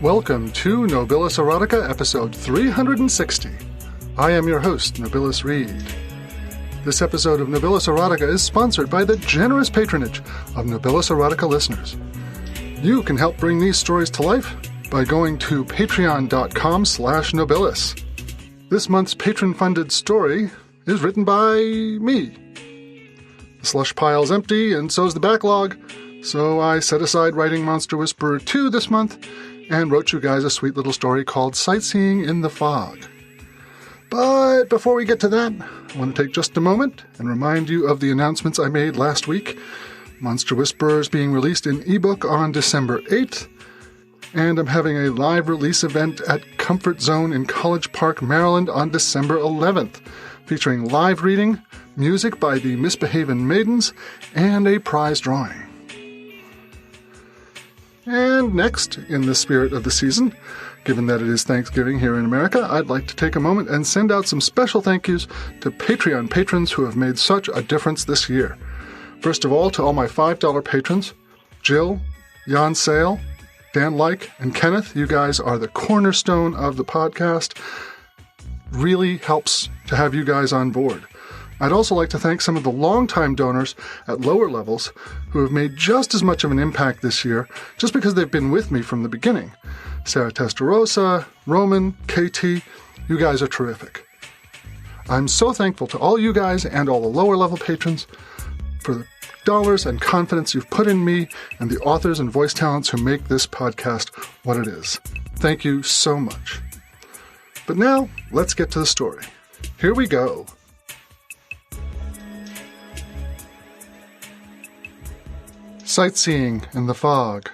Welcome to Nobilis Erotica, episode 360. I am your host, Nobilis Reed. This episode of Nobilis Erotica is sponsored by the generous patronage of Nobilis Erotica listeners. You can help bring these stories to life by going to patreon.com/Nobilis. This month's patron-funded story is written by me. The slush pile's empty, and so's the backlog, so I set aside writing Monster Whisperer 2 this month and wrote you guys a sweet little story called Sightseeing in the Fog. But before we get to that, I want to take just a moment and remind you of the announcements I made last week. Monster Whisperer is being released in ebook on December 8th, and I'm having a live release event at Comfort Zone in College Park, Maryland on December 11th, featuring live reading, music by the Misbehavin' Maidens, and a prize drawing. And next, in the spirit of the season, given that it is Thanksgiving here in America, I'd like to take a moment and send out some special thank yous to Patreon patrons who have made such a difference this year. First of all, to all my $5 patrons, Jill, Jan Sale, Dan Like, and Kenneth. You guys are the cornerstone of the podcast. Really helps to have you guys on board. I'd also like to thank some of the longtime donors at lower levels who have made just as much of an impact this year just because they've been with me from the beginning. Sarah Testarosa, Roman, KT, you guys are terrific. I'm so thankful to all you guys and all the lower level patrons for the dollars and confidence you've put in me and the authors and voice talents who make this podcast what it is. Thank you so much. But now, let's get to the story. Here we go. Sightseeing in the Fog,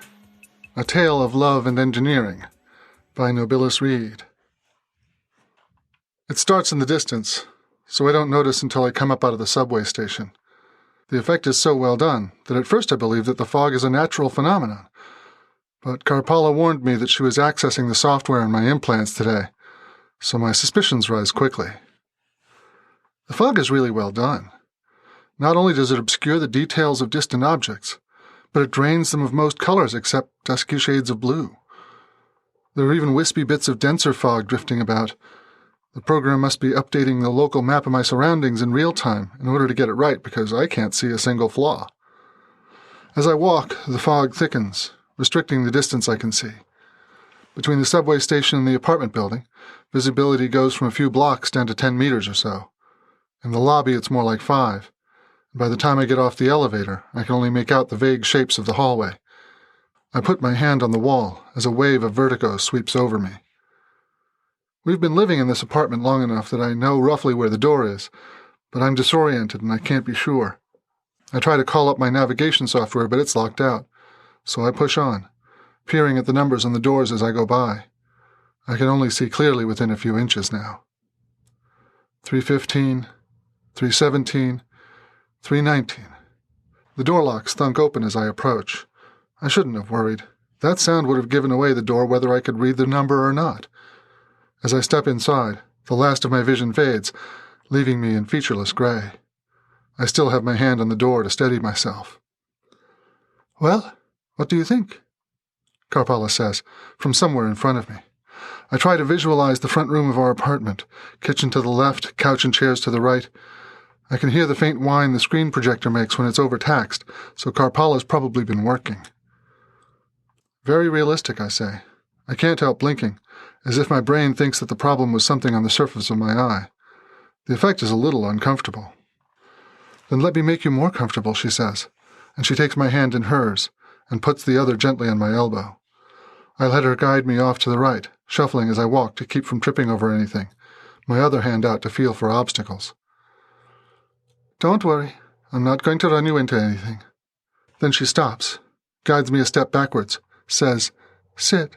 A Tale of Love and Engineering, by Nobilis Reed. It starts in the distance, so I don't notice until I come up out of the subway station. The effect is so well done that at first I believed that the fog is a natural phenomenon. But Karpala warned me that she was accessing the software in my implants today, so my suspicions rise quickly. The fog is really well done. Not only does it obscure the details of distant objects, but it drains them of most colors except dusky shades of blue. There are even wispy bits of denser fog drifting about. The program must be updating the local map of my surroundings in real time in order to get it right because I can't see a single flaw. As I walk, the fog thickens, restricting the distance I can see. Between the subway station and the apartment building, visibility goes from a few blocks down to 10 meters or so. In the lobby, it's more like 5. By the time I get off the elevator, I can only make out the vague shapes of the hallway. I put my hand on the wall as a wave of vertigo sweeps over me. We've been living in this apartment long enough that I know roughly where the door is, but I'm disoriented and I can't be sure. I try to call up my navigation software, but it's locked out, so I push on, peering at the numbers on the doors as I go by. I can only see clearly within a few inches now. 315, 317, 319. The door locks thunk open as I approach. I shouldn't have worried. That sound would have given away the door whether I could read the number or not. As I step inside, the last of my vision fades, leaving me in featureless gray. I still have my hand on the door to steady myself. "Well, what do you think?" Karpala says, from somewhere in front of me. I try to visualize the front room of our apartment, kitchen to the left, couch and chairs to the right. I can hear the faint whine the screen projector makes when it's overtaxed, so Karpala's probably been working. Very realistic, I say. I can't help blinking, as if my brain thinks that the problem was something on the surface of my eye. The effect is a little uncomfortable. "Then let me make you more comfortable," she says, and she takes my hand in hers and puts the other gently on my elbow. I let her guide me off to the right, shuffling as I walk to keep from tripping over anything, my other hand out to feel for obstacles. "Don't worry, I'm not going to run you into anything." Then she stops, guides me a step backwards, says, "Sit."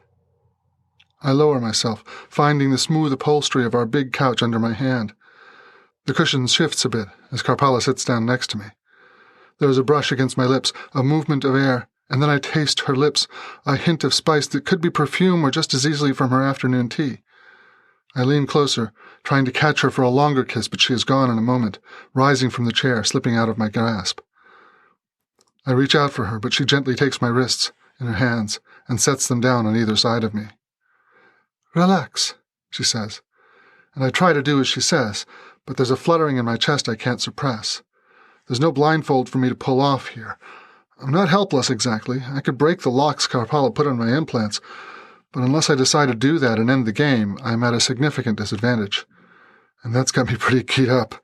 I lower myself, finding the smooth upholstery of our big couch under my hand. The cushion shifts a bit as Karpala sits down next to me. There is a brush against my lips, a movement of air, and then I taste her lips, a hint of spice that could be perfume or just as easily from her afternoon tea. I lean closer, trying to catch her for a longer kiss, but she is gone in a moment, rising from the chair, slipping out of my grasp. I reach out for her, but she gently takes my wrists in her hands and sets them down on either side of me. "Relax," she says, and I try to do as she says, but there's a fluttering in my chest I can't suppress. There's no blindfold for me to pull off here. I'm not helpless exactly. I could break the locks Karpala put on my implants, but unless I decide to do that and end the game, I'm at a significant disadvantage. And that's got me pretty keyed up.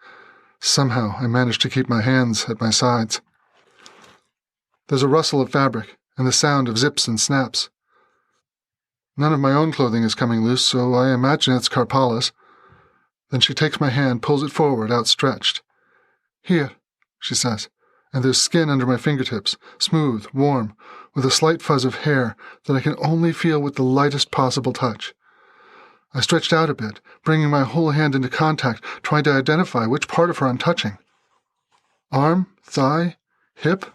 Somehow I manage to keep my hands at my sides. There's a rustle of fabric and the sound of zips and snaps. None of my own clothing is coming loose, so I imagine it's Karpala's. Then she takes my hand, pulls it forward, outstretched. "Here," she says, and there's skin under my fingertips, smooth, warm, with a slight fuzz of hair that I can only feel with the lightest possible touch. I stretched out a bit, bringing my whole hand into contact, trying to identify which part of her I'm touching. Arm, thigh, hip.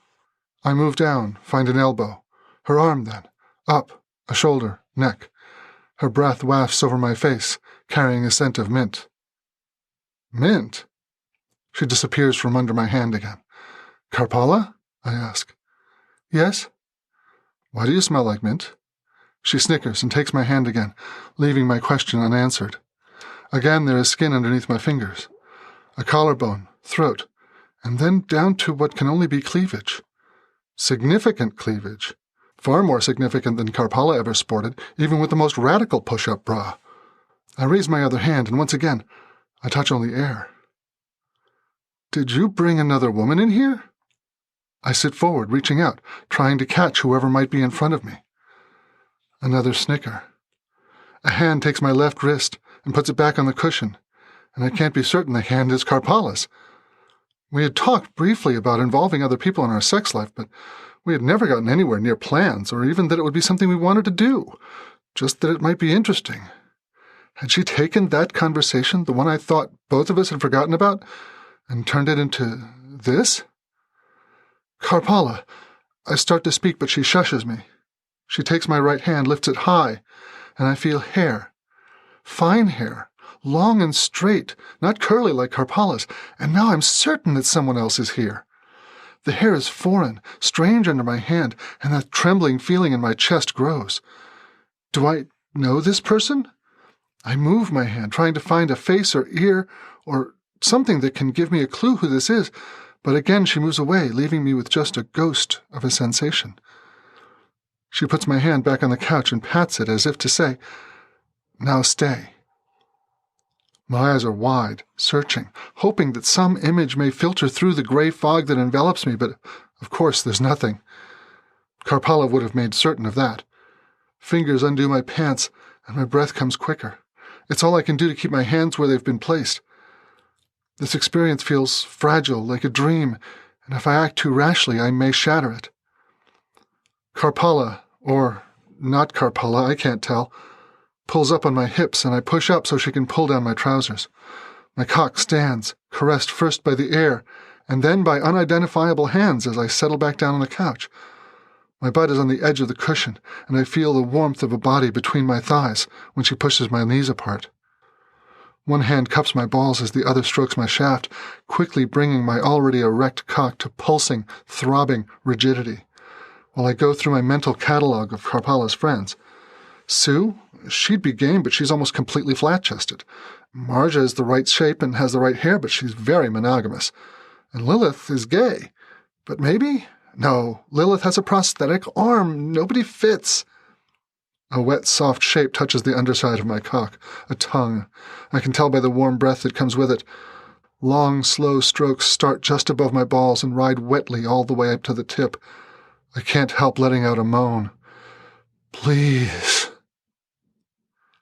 I move down, find an elbow. Her arm, then. Up, a shoulder, neck. Her breath wafts over my face, carrying a scent of mint. Mint? She disappears from under my hand again. "Karpala?" I ask. "Yes." "Why do you smell like mint?" She snickers and takes my hand again, leaving my question unanswered. Again there is skin underneath my fingers. A collarbone, throat, and then down to what can only be cleavage. Significant cleavage. Far more significant than Karpala ever sported, even with the most radical push-up bra. I raise my other hand, and once again, I touch only air. "Did you bring another woman in here?" I sit forward, reaching out, trying to catch whoever might be in front of me. Another snicker. A hand takes my left wrist and puts it back on the cushion, and I can't be certain the hand is Karpala's. We had talked briefly about involving other people in our sex life, but we had never gotten anywhere near plans, or even that it would be something we wanted to do, just that it might be interesting. Had she taken that conversation, the one I thought both of us had forgotten about, and turned it into this? "Karpala." I start to speak, but she shushes me. She takes my right hand, lifts it high, and I feel hair. Fine hair, long and straight, not curly like Karpala's, and now I'm certain that someone else is here. The hair is foreign, strange under my hand, and that trembling feeling in my chest grows. Do I know this person? I move my hand, trying to find a face or ear or something that can give me a clue who this is, but again she moves away, leaving me with just a ghost of a sensation. She puts my hand back on the couch and pats it as if to say, "Now stay." My eyes are wide, searching, hoping that some image may filter through the gray fog that envelops me, but of course there's nothing. Karpala would have made certain of that. Fingers undo my pants, and my breath comes quicker. It's all I can do to keep my hands where they've been placed. This experience feels fragile, like a dream, and if I act too rashly, I may shatter it. Karpala, or not Karpala, I can't tell, pulls up on my hips, and I push up so she can pull down my trousers. My cock stands, caressed first by the air, and then by unidentifiable hands as I settle back down on the couch. My butt is on the edge of the cushion, and I feel the warmth of a body between my thighs when she pushes my knees apart. One hand cups my balls as the other strokes my shaft, quickly bringing my already erect cock to pulsing, throbbing rigidity, while I go through my mental catalogue of Karpala's friends. Sue? She'd be game, but she's almost completely flat-chested. Marja is the right shape and has the right hair, but she's very monogamous. And Lilith is gay. But maybe? No, Lilith has a prosthetic arm. Nobody fits. A wet, soft shape touches the underside of my cock, a tongue. I can tell by the warm breath that comes with it. Long, slow strokes start just above my balls and ride wetly all the way up to the tip. I can't help letting out a moan. "Please."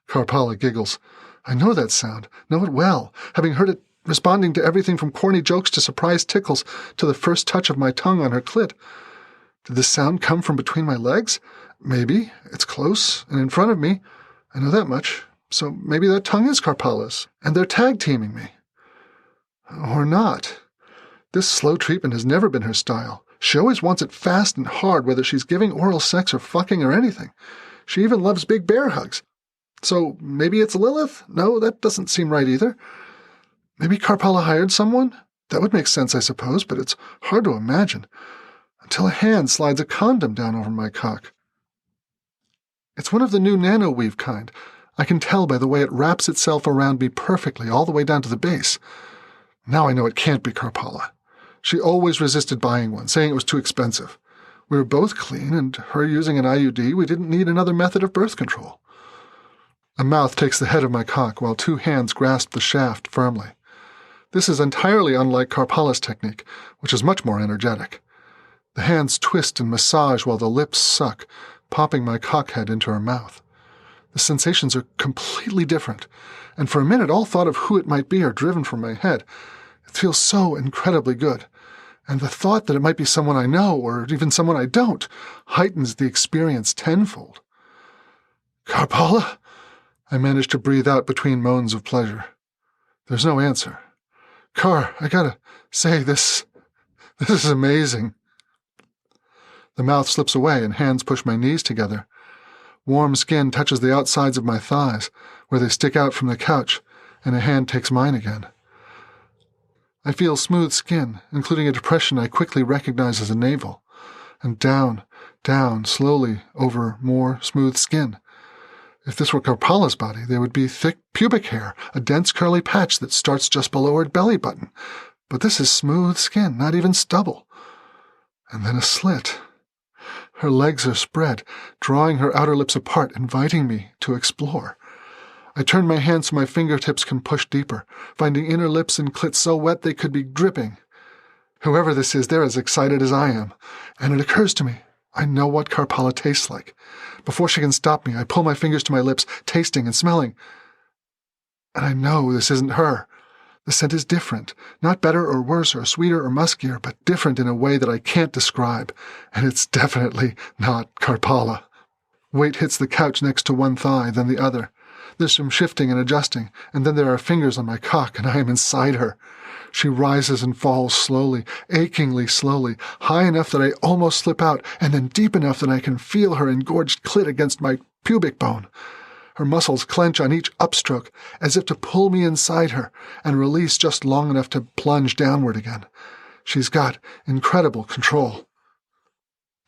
Karpala giggles. I know that sound, know it well, having heard it responding to everything from corny jokes to surprise tickles to the first touch of my tongue on her clit. Did this sound come from between my legs? Maybe. It's close and in front of me. I know that much. So maybe that tongue is Karpala's, and they're tag-teaming me. Or not. This slow treatment has never been her style. She always wants it fast and hard, whether she's giving oral sex or fucking or anything. She even loves big bear hugs. So maybe it's Lilith? No, that doesn't seem right either. Maybe Karpala hired someone? That would make sense, I suppose, but it's hard to imagine. Until a hand slides a condom down over my cock. It's one of the new nano-weave kind. I can tell by the way it wraps itself around me perfectly, all the way down to the base. Now I know it can't be Karpala. She always resisted buying one, saying it was too expensive. We were both clean, and her using an IUD, we didn't need another method of birth control. A mouth takes the head of my cock, while two hands grasp the shaft firmly. This is entirely unlike Karpala's technique, which is much more energetic. The hands twist and massage while the lips suck, popping my cockhead into her mouth. The sensations are completely different, and for a minute all thought of who it might be are driven from my head. It feels so incredibly good, and the thought that it might be someone I know, or even someone I don't, heightens the experience tenfold. "Karpala?" I manage to breathe out between moans of pleasure. There's no answer. "Kar, I gotta say, this is amazing." The mouth slips away and hands push my knees together. Warm skin touches the outsides of my thighs, where they stick out from the couch, and a hand takes mine again. I feel smooth skin, including a depression I quickly recognize as a navel, and down, slowly, over more smooth skin. If this were Karpala's body, there would be thick pubic hair, a dense curly patch that starts just below her belly button. But this is smooth skin, not even stubble. And then a slit. Her legs are spread, drawing her outer lips apart, inviting me to explore. I turn my hands so my fingertips can push deeper, finding inner lips and clit so wet they could be dripping. Whoever this is, they're as excited as I am. And it occurs to me, I know what Karpala tastes like. Before she can stop me, I pull my fingers to my lips, tasting and smelling. And I know this isn't her. The scent is different, not better or worse or sweeter or muskier, but different in a way that I can't describe, and it's definitely not Karpala. Weight hits the couch next to one thigh, then the other. There's some shifting and adjusting, and then there are fingers on my cock, and I am inside her. She rises and falls slowly, achingly slowly, high enough that I almost slip out, and then deep enough that I can feel her engorged clit against my pubic bone. Her muscles clench on each upstroke, as if to pull me inside her, and release just long enough to plunge downward again. She's got incredible control.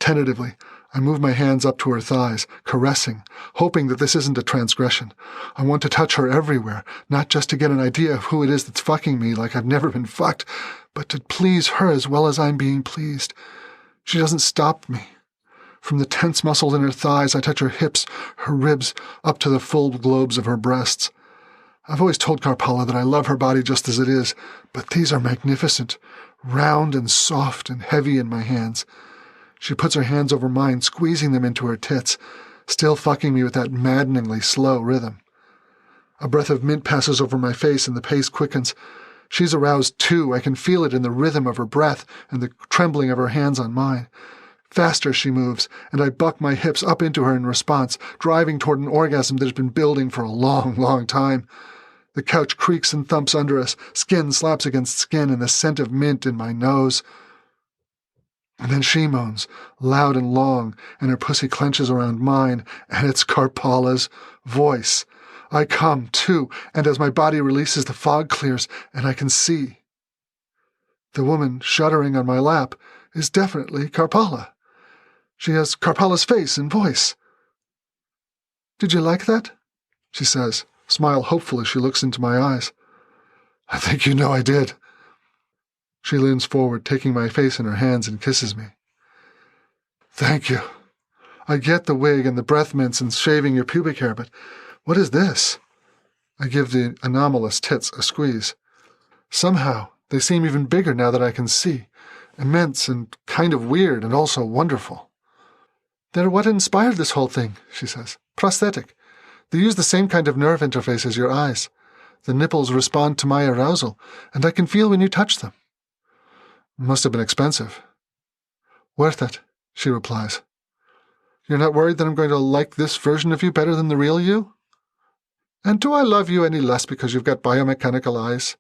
Tentatively, I move my hands up to her thighs, caressing, hoping that this isn't a transgression. I want to touch her everywhere, not just to get an idea of who it is that's fucking me like I've never been fucked, but to please her as well as I'm being pleased. She doesn't stop me. From the tense muscles in her thighs, I touch her hips, her ribs, up to the full globes of her breasts. I've always told Karpala that I love her body just as it is, but these are magnificent, round and soft and heavy in my hands. She puts her hands over mine, squeezing them into her tits, still fucking me with that maddeningly slow rhythm. A breath of mint passes over my face and the pace quickens. She's aroused too. I can feel it in the rhythm of her breath and the trembling of her hands on mine. Faster she moves, and I buck my hips up into her in response, driving toward an orgasm that has been building for a long, long time. The couch creaks and thumps under us, skin slaps against skin, and the scent of mint in my nose. And then she moans, loud and long, and her pussy clenches around mine, and it's Karpala's voice. I come, too, and as my body releases, the fog clears, and I can see. The woman shuddering on my lap is definitely Karpala. She has Karpala's face and voice. "Did you like that?" she says, smile hopeful as she looks into my eyes. "I think you know I did." She leans forward, taking my face in her hands and kisses me. "Thank you. I get the wig and the breath mints and shaving your pubic hair, but what is this?" I give the anomalous tits a squeeze. Somehow, they seem even bigger now that I can see. Immense and kind of weird and also wonderful. "They're what inspired this whole thing," she says. "Prosthetic. They use the same kind of nerve interface as your eyes. The nipples respond to my arousal, and I can feel when you touch them." "Must have been expensive." "Worth it," she replies. "You're not worried that I'm going to like this version of you better than the real you?" "And do I love you any less because you've got biomechanical eyes?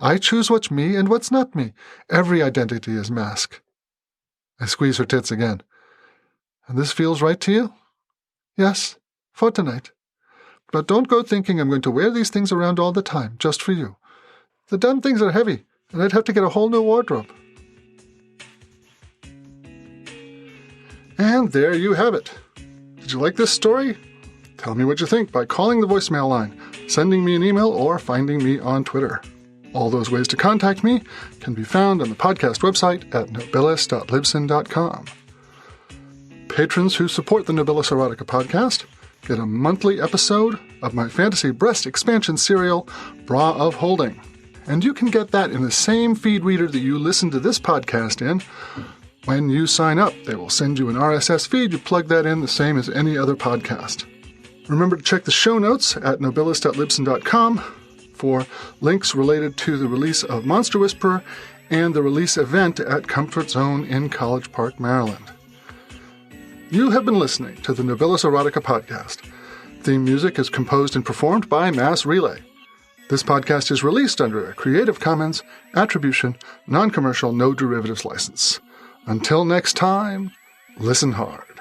I choose what's me and what's not me. Every identity is mask." I squeeze her tits again. "And this feels right to you?" "Yes, for tonight. But don't go thinking I'm going to wear these things around all the time, just for you. The damn things are heavy, and I'd have to get a whole new wardrobe." And there you have it. Did you like this story? Tell me what you think by calling the voicemail line, sending me an email, or finding me on Twitter. All those ways to contact me can be found on the podcast website at nobilis.libsyn.com. Patrons who support the Nobilis Erotica podcast get a monthly episode of my fantasy breast expansion serial, Bra of Holding. And you can get that in the same feed reader that you listen to this podcast in. When you sign up, they will send you an RSS feed. You plug that in the same as any other podcast. Remember to check the show notes at nobilis.libsyn.com for links related to the release of Monster Whisperer and the release event at Comfort Zone in College Park, Maryland. You have been listening to the Nobilis Erotica podcast. Theme music is composed and performed by Mass Relay. This podcast is released under a Creative Commons Attribution, Non-Commercial, No Derivatives license. Until next time, listen hard.